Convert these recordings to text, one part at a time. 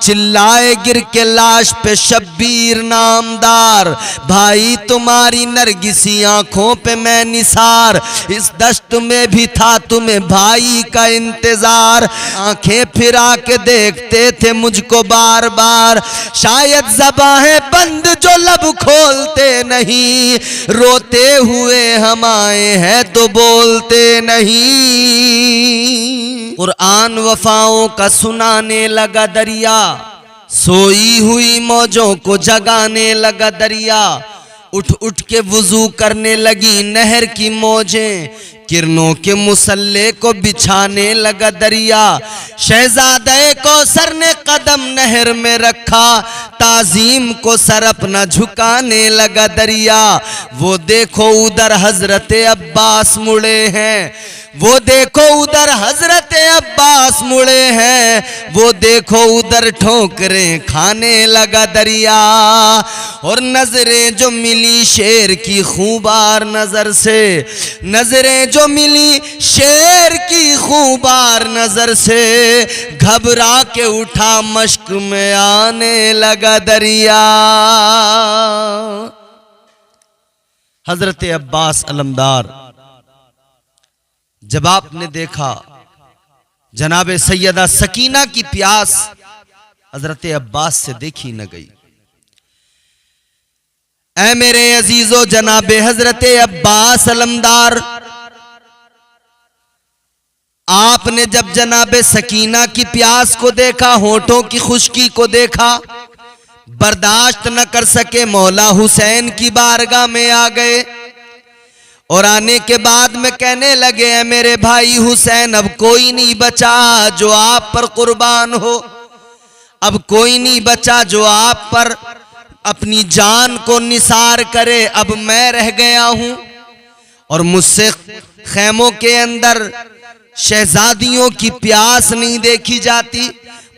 चिल्लाए गिर के लाश पे शब्बीर नामदार, भाई तुम्हारी नरगिसी आंखों पे मैं निसार, इस दश्त में भी था तुम्हें भाई का इंतजार। आंखें फिरा के देखते थे मुझको बार बार, शायद ज़बानें बंद जो लब खोलते नहीं, रोते हुए हम आए हैं तो बोलते नहीं। कुरान वफाओं का सुनाने लगा दरिया, सोई हुई मौजों को जगाने लगा दरिया, उठ उठ के वुजू करने लगी नहर की मौजें, किरणों के मुसल्ले को बिछाने लगा दरिया। शहजादे कौसर ने कदम नहर में रखा, ताजीम को सर अपना झुकाने लगा दरिया। वो देखो उधर हजरत अब्बास मुड़े हैं, वो देखो उधर हजरत अब्बास मुड़े हैं, वो देखो उधर ठोकरें खाने लगा दरिया। और नजरें जो मिली शेर की खूबार नजर से, नजरें जो मिली शेर की खूबार नजर से, घबरा के उठा मश्क में आने लगा दरिया। हजरत अब्बास अलमदार, जब आपने देखा जनाबे सैयदा सकीना की प्यास हजरत अब्बास से देखी न गई। ऐ मेरे अजीजों, जनाबे हजरत अब्बास अलमदार, आपने जब जनाबे सकीना की प्यास को देखा, होठों की खुश्की को देखा, बर्दाश्त न कर सके मौला हुसैन की बारगाह में आ गए और आने के बाद में कहने लगे, है मेरे भाई हुसैन, अब कोई नहीं बचा जो आप पर कुर्बान हो, अब कोई नहीं बचा जो आप पर अपनी जान को निसार करे, अब मैं रह गया हूं और मुझसे खैमों के अंदर शहजादियों की प्यास नहीं देखी जाती,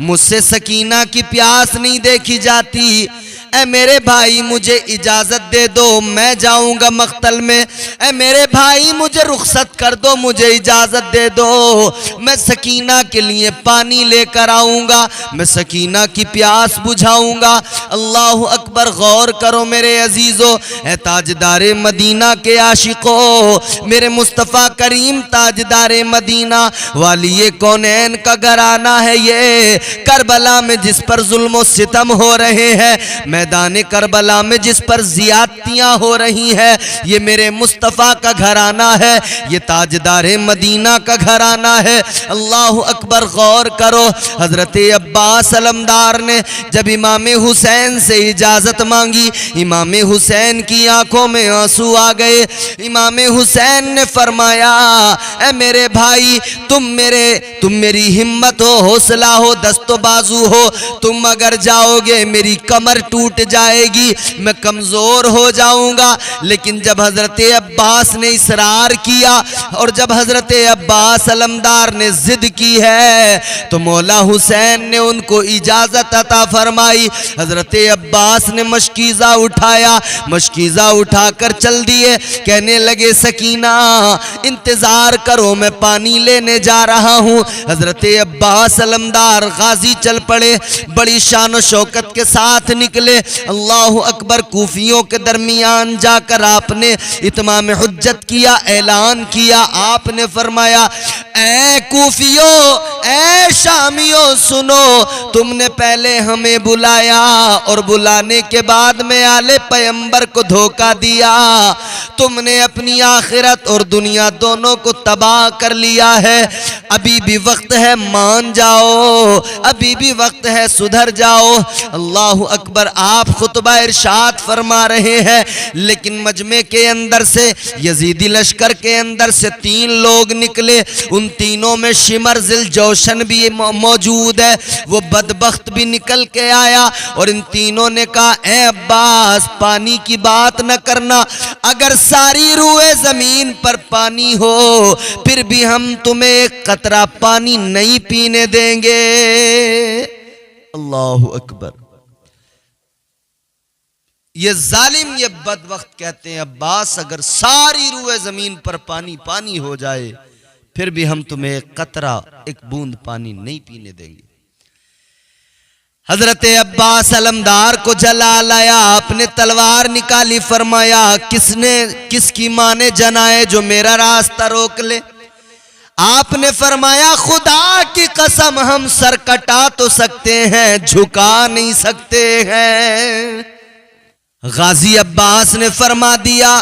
मुझसे सकीना की प्यास नहीं देखी जाती। ऐ मेरे भाई मुझे इजाजत दे दो, मैं जाऊंगा मख्तल में। ऐ मेरे भाई मुझे रुखसत कर दो, मुझे इजाजत दे दो, मैं सकीना के लिए पानी लेकर आऊंगा, मैं सकीना की प्यास बुझाऊंगा। अल्लाह अकबर, गौर करो मेरे अजीजों, ऐ ताजदारे मदीना के आशिकों, मेरे मुस्तफ़ा करीम ताजदारे मदीना वाली कौनैन का घराना है ये। करबला में जिस पर जुल्म और सितम हो रहे हैं, मैदान करबला में जिस पर जियादतियां हो रही हैं, ये मेरे मुस्तफ़ा का घराना है, ये ताजदारे मदीना का घराना है। अल्लाह अकबर, गौर करो, हजरत अब्बास अलमदार ने जब इमाम हुसैन से इजाजत मांगी, इमाम हुसैन की आंखों में आंसू आ गए। इमाम हुसैन ने फरमाया, ऐ मेरे भाई, तुम मेरी हिम्मत हो, हौसला हो, दस्तो बाजू हो, तुम अगर जाओगे मेरी कमर टूट जाएगी, मैं कमजोर हो जाऊंगा। लेकिन जब हजरत अब्बास ने इसरार किया और जब हजरत अब्बास अलमदार ने जिद की है, तो मौला हुसैन ने उनको इजाजत अता फरमाई। हजरत अब्बास ने मशकीज़ा उठाया, मशकीज़ा उठाकर चल दिए, कहने लगे, सकीना इंतजार करो, मैं पानी लेने जा रहा हूं। हजरत अब्बास अलमदार गाजी चल पड़े, बड़ी शान और शौकत के साथ निकले। अल्लाह अकबर, कूफियों के दरमियान जाकर आपने इत्माम हुज्जत किया, ऐलान किया। आपने फरमाया, ऐ कूफियों, ऐ शामियों, सुनो, तुमने पहले हमें बुलाया और बुलाने के बाद में आले पैगंबर को धोखा दिया, तुमने अपनी आखिरत और दुनिया दोनों को तबाह कर लिया है। अभी भी वक्त है, मान जाओ, अभी भी वक्त है, सुधर जाओ। अल्लाह अकबर, आप खुतबा इरशाद फरमा रहे हैं, लेकिन मजमे के अंदर से, यजीदी लश्कर के अंदर से 3 लोग निकले। उन तीनों में शिमर जिल जोशन भी मौजूद है, वो बदबख्त भी निकल के आया और इन तीनों ने कहा, ए अब्बास, पानी की बात न करना, अगर सारी रूए जमीन पर पानी हो फिर भी हम तुम्हें एक कतरा पानी नहीं पीने देंगे। अल्लाह अकबर, ये जालिम, ये बदबख्त कहते हैं, अब्बास अगर सारी रूए जमीन पर पानी पानी हो जाए फिर भी हम तुम्हें एक कतरा, एक बूंद पानी नहीं पीने देंगे। हजरत अब्बास अलमदार को जला लाया, अपने तलवार निकाली, फरमाया किसकी मां ने जनाए जो मेरा रास्ता रोक ले। आपने फरमाया खुदा की कसम हम सर कटा तो सकते हैं, झुका नहीं सकते हैं। गाजी अब्बास ने फरमा दिया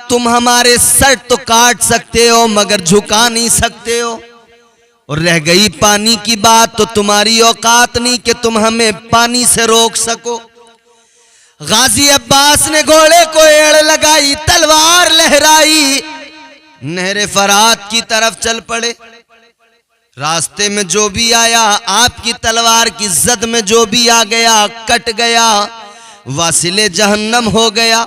तुम हमारे सर तो काट सकते हो मगर झुका नहीं सकते हो, और रह गई पानी की बात तो तुम्हारी औकात नहीं कि तुम हमें पानी से रोक सको। गाजी अब्बास ने घोड़े को एड़ लगाई, तलवार लहराई, नहरे फरात की तरफ चल पड़े। रास्ते में जो भी आया, आपकी तलवार की जद में जो भी आ गया कट गया, वासिले जहन्नम हो गया।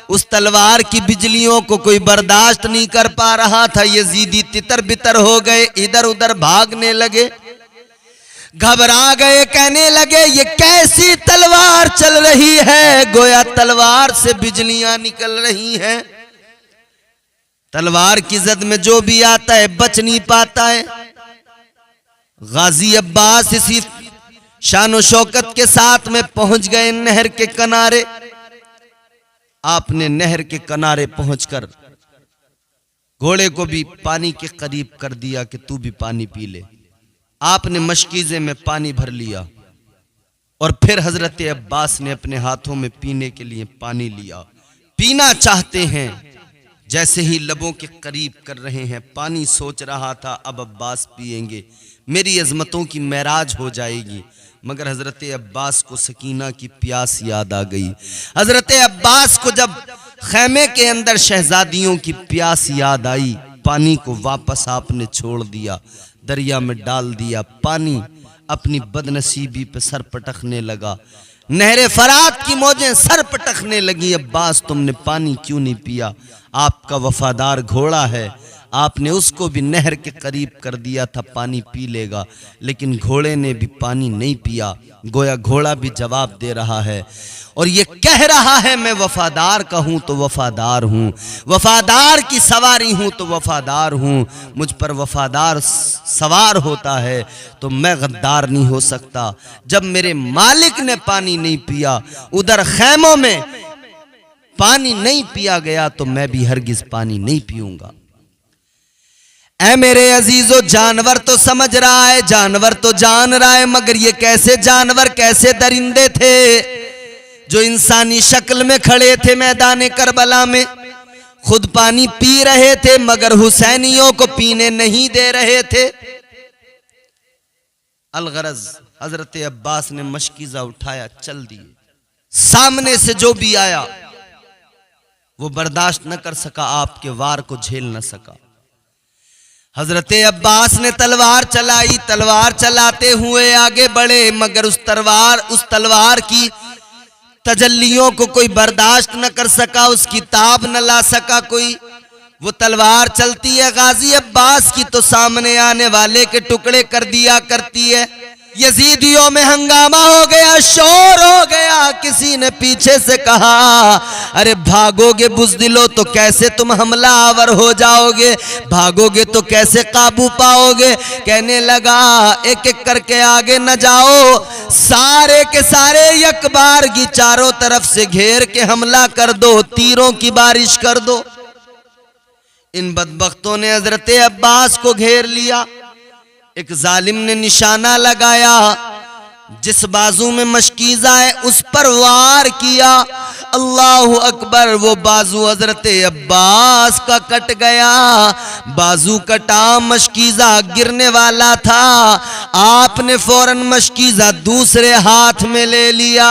उस तलवार की बिजलियों को कोई बर्दाश्त नहीं कर पा रहा था। यजीदी तितर बितर हो गए, इधर उधर भागने लगे, घबरा गए, कहने लगे ये कैसी तलवार चल रही है, गोया तलवार से बिजलियां निकल रही हैं। तलवार की जद में जो भी आता है बच नहीं पाता है। गाजी अब्बास इसी शानो शौकत के साथ में पहुंच गए नहर के किनारे। आपने नहर के किनारे पहुंचकर घोड़े को भी पानी के करीब कर दिया कि तू भी पानी पी ले। आपने मशकीजे में पानी भर लिया और फिर हजरत अब्बास ने अपने हाथों में पीने के लिए पानी लिया। पीना चाहते हैं, जैसे ही लबों के करीब कर रहे हैं, पानी सोच रहा था अब अब्बास पिएंगे, मेरी अजमतों की महराज हो जाएगी। मगर हजरत अब्बास को सकीना की प्यास याद आ गई। हजरत अब्बास को जब खैमे के अंदर शहजादियों की प्यास याद आई, पानी को वापस आपने छोड़ दिया, दरिया में डाल दिया। पानी अपनी बदनसीबी पे सर पटकने लगा, नहरे फरात की मौजें सर पटकने लगी। अब्बास तुमने पानी क्यों नहीं पिया? आपका वफादार घोड़ा है, आपने उसको भी नहर के करीब कर दिया था, पानी पी लेगा, लेकिन घोड़े ने भी पानी नहीं पिया। गोया घोड़ा भी जवाब दे रहा है और ये कह रहा है मैं वफादार का हूं तो वफादार हूं, वफादार की सवारी हूं तो वफादार हूं। मुझ पर वफादार सवार होता है तो मैं गद्दार नहीं हो सकता। जब मेरे मालिक ने पानी नहीं पिया, उधर खैमों में पानी नहीं पिया गया, तो मैं भी हरगिज पानी नहीं पीऊंगा। ऐ मेरे अजीजों, जानवर तो समझ रहा है, जानवर तो जान रहा है, मगर ये कैसे जानवर, कैसे दरिंदे थे जो इंसानी शक्ल में खड़े थे मैदान करबला में, खुद पानी पी रहे थे मगर हुसैनियों को पीने नहीं दे रहे थे। अलगरज हजरत अब्बास ने मशकीजा उठाया, चल दिए। सामने से जो भी आया वो बर्दाश्त न कर सका, आपके वार को झेल न सका। हजरत अब्बास ने तलवार चलाई, तलवार चलाते हुए आगे बढ़े, मगर उस तलवार की तजल्लियों को कोई बर्दाश्त न कर सका, उसकी ताब न ला सका कोई। वो तलवार चलती है गाजी अब्बास की तो सामने आने वाले के टुकड़े कर दिया करती है। यजीदियों में हंगामा हो गया, शोर हो गया। किसी ने पीछे से कहा अरे भागोगे बुज़दिलो तो कैसे तुम हमला आवर हो जाओगे, भागोगे तो कैसे काबू पाओगे। कहने लगा एक एक करके आगे न जाओ, सारे के सारे यकबार की चारों तरफ से घेर के हमला कर दो, तीरों की बारिश कर दो। इन बदबख्तों ने हजरत अब्बास को घेर लिया। एक जालिम ने निशाना लगाया, जिस बाजू में मशकीजा है उस पर वार किया। अल्लाहु अकबर, वो बाजू हजरत अब्बास का कट गया। बाजू कटा, मशकीजा गिरने वाला था। आपने फौरन मशकीजा दूसरे हाथ में ले लिया।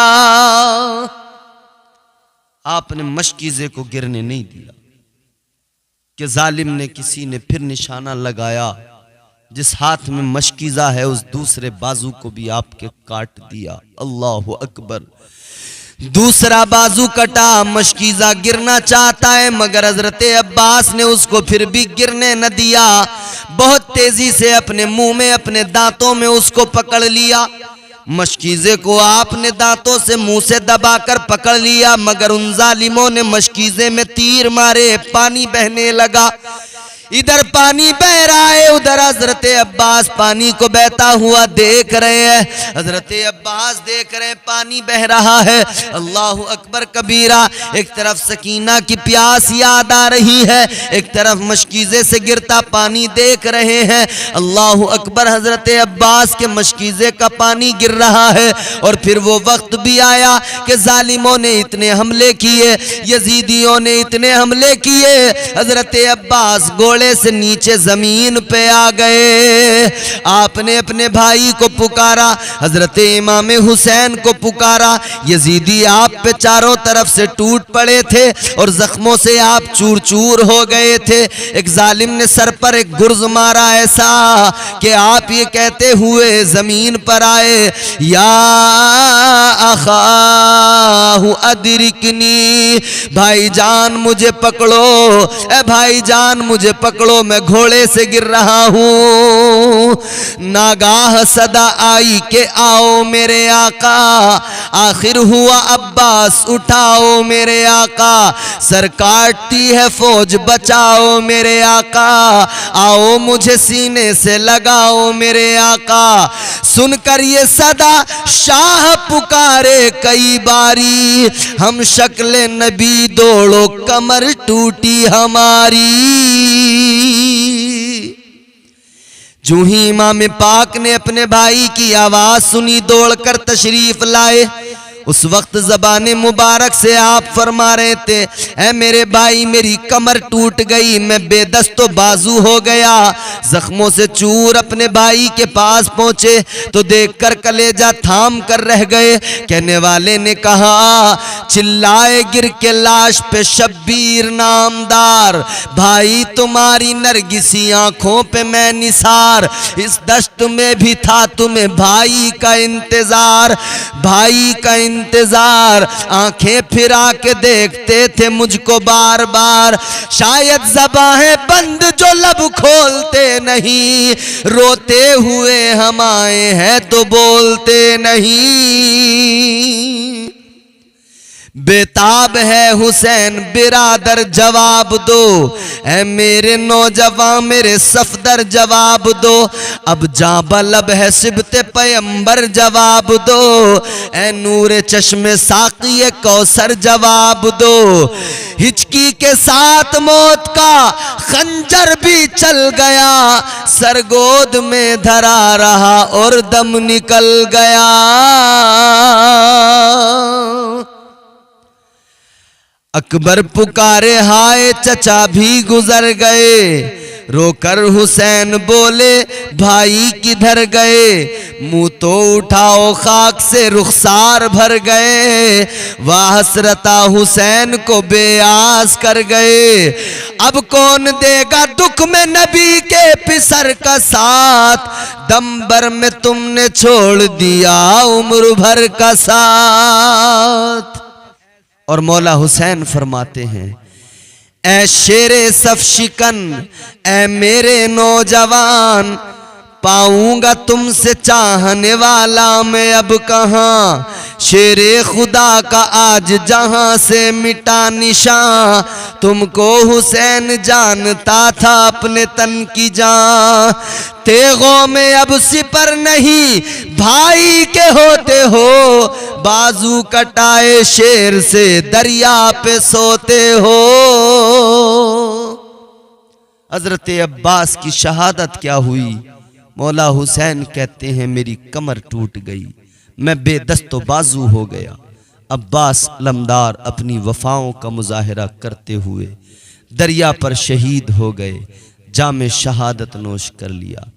आपने मशकीजे को गिरने नहीं दिया कि जालिम ने किसी ने फिर निशाना लगाया, जिस हाथ में मशकीजा है उस दूसरे बाजू को भी आपके काट दिया। अल्लाहु अकबर, दूसरा बाजू कटा, मशकीजा गिरना चाहता है मगर हजरत अब्बास ने उसको फिर भी गिरने न दिया। बहुत तेजी से अपने मुंह में, अपने दांतों में उसको पकड़ लिया। मशकीजे को आपने दांतों से मुंह से दबाकर पकड़ लिया, मगर उन जालिमों ने मशकीजे में तीर मारे, पानी बहने लगा। इधर पानी बह रहा है, उधर हजरत अब्बास पानी को बहता हुआ देख रहे हैं। हजरत अब्बास देख रहे हैं पानी बह रहा है। अल्लाह अकबर कबीरा। एक तरफ सकीना की प्यास याद आ रही है, एक तरफ मशकीज़े से गिरता पानी देख रहे हैं। अल्लाह अकबर। हजरत अब्बास के मशकीज़े का पानी गिर रहा है। और फिर वो वक्त भी आया कि जालिमों ने इतने हमले किए, यजीदियों ने इतने हमले किए, हजरत अब्बास घोड़े से नीचे जमीन पे आ गए। आपने अपने भाई को पुकारा, हजरत इमाम हुसैन को पुकारा। यजीदी आप पे चारों तरफ से टूट पड़े थे और जख्मों से आप चूर चूर हो गए थे। एक जालिम ने सर पर एक गुर्ज मारा ऐसा कि आप ये कहते हुए जमीन पर आए, या अखाहु अदरिकनी, भाईजान मुझे पकड़ो, ए भाईजान मुझे पकड़ो, मैं घोड़े से गिर रहा हूँ। नागाह सदा आई के आओ मेरे आका, आखिर हुआ अब्बास उठाओ मेरे आका, सर काटती है फौज बचाओ मेरे आका, आओ मुझे सीने से लगाओ मेरे आका। सुनकर ये सदा शाह पुकारे कई बारी, हम शक्ल नबी दौड़ो कमर टूटी हमारी। जो ही इमाम पाक ने अपने भाई की आवाज सुनी, दौड़कर तशरीफ लाए। उस वक्त ज़बान मुबारक से आप फरमा रहे थे, ऐ मेरे भाई मेरी कमर टूट गई, मैं बेदस्तो बाजू हो गया। जख्मों से चूर अपने भाई के पास पहुंचे तो देखकर कलेजा थाम कर रह गए। कहने वाले ने कहा, चिल्लाए गिर के लाश पे शब्बीर नामदार, भाई तुम्हारी नरगिसी आंखों पे मैं निसार, इस दश्त में भी था तुम्हें भाई का इंतजार, भाई का इंतजार। आंखें फिरा के देखते थे मुझको बार बार, शायद ज़बानें बंद जो लब खोलते नहीं, रोते हुए हम आए हैं तो बोलते नहीं। बेताब है हुसैन बिरादर जवाब दो, ऐ मेरे नौजवान मेरे सफदर जवाब दो, अब जाबलब है सिबते पैगंबर जवाब दो, ऐ नूरे चश्मे साक़ी कौसर जवाब दो। हिचकी के साथ मौत का खंजर भी चल गया, सरगोद में धरा रहा और दम निकल गया। अकबर पुकारे, हाय चचा भी गुजर गए, रोकर हुसैन बोले भाई किधर गए, मुंह तो उठाओ खाक से रुखसार भर गए, वाह हसरता हुसैन को बेआस कर गए। अब कौन देगा दुख में नबी के पिसर का साथ, दम भर में तुमने छोड़ दिया उम्र भर का साथ। और मौला हुसैन फरमाते हैं, ऐ शेरे सफ शिकन, ऐ मेरे नौजवान, पाऊंगा तुमसे चाहने वाला मैं अब कहाँ, शेरे खुदा का आज जहां से मिटा निशान, तुमको हुसैन जानता था अपने तन की जान, तेगों में अब सिपर नहीं भाई के होते हो, बाजू कटाए शेर से दरिया पे सोते हो। हजरत अब्बास की शहादत क्या हुई? मौला हुसैन कहते हैं मेरी कमर टूट गई, मैं बेदस्तो बाजू हो गया। अब्बास लमदार अपनी वफाओं का मुजाहिरा करते हुए दरिया पर शहीद हो गए, जामे शहादत नोश कर लिया।